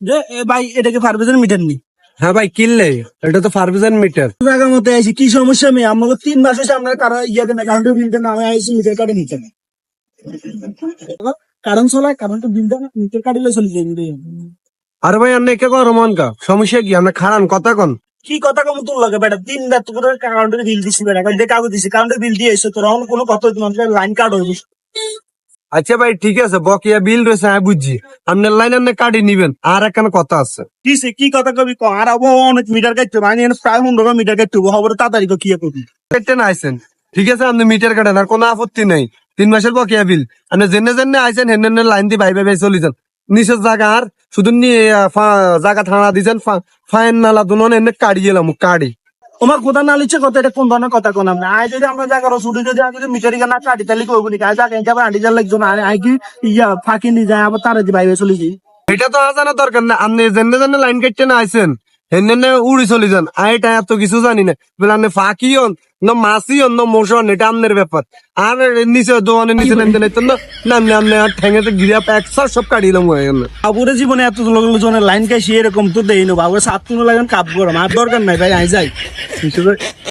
যে ভাই এটাকে ফার্মেসের মিটার নি হ্যাঁ ভাই কিনলে, এটা তো ফার্বিজান মিটার। জায়গার মতো আইছি কি সমস্যা মেয়ে আমাকে 3 মাস হয়েছে আমরা কারো ইয়াকে না কারণ বিলটা না আমি আইছি মিটার কাটে নিতে না কারণ চলায় কারণ তো বিলটা মিটার কাটিলে চলে যাই আরে ভাই আপনি কে কর মন কা সমস্যা কি? আমরা খারান কথা কন। কি কথা কম তোর লাগে বেটা 3 রাত করে কাউন্টারে বিল দিছি বেটা কাল কাগজ দিছি কাউন্টারে বিল দিয়ে এসে তোর অন্য কোনো কথা মানুষের লাইন কাট হইব আচ্ছা ভাই ঠিক আছে, বকেয়া বিল রয়েছে আমি বুঝছি, আপনার লাইন আপনি কাটি নিবেন। আর একখানে কথা আছে। কি কথা কবি ক আর অনেক মিটার কাটতে মানে প্রায় 15 মিটার কাটতে খবর তাড়াতাড়ি কি করবি কেটে না আইসেন, ঠিক আছে আপনি মিটার কাটেন, আর কোনো আপত্তি নাই। 3 মাসের বকেয়া বিল আপনি জেনে জেনে আইসেন, হেন লাইন দিয়ে ভাই ভাই চলে যান। নিচের জায়গা আর শুধু নিয়ে জায়গা থানা দিয়েছেন, ফাইন নালা দুনো এনে কাড়ি গেলাম কাড়ি। তোমার কথা না লিখছে কথা এটা কোন ধরনের কথা কোন আমরা আয় যদি আমরা জায়গা ছুটি যদি আমি যদি মিটারি না কাটি তাহলে কইব নি আয় জায়গা যাবে আন্টি যার লাগতো না আয় কি ইয়া ফাঁকি নিয়ে যায় আবার তারা দিয়ে বাইরে চলে যাই এটা তো জানা দরকার না, আপনি জেনে জেনে লাইন কাটতে না আইসেন, হেন উড়ি চলে যান। এটা এত কিছু জানি না, বলে আপনি ফাঁকি হন না মাসি হন না মোশন, এটা আপনার ব্যাপার। আর নিচে দোকানের নিচে নামতে নাইতো না, নামলে আপনি আর ঠেঙেতে গিরা প্যাকসার সব কাটিলাম হয়ে গেল। বাবুরে জীবনে এত লোকজনের লাইন কাশি এরকম তো দেই না বাবুরে সাত লাগান কাপ গরম আর দরকার নাই ভাই আই যাই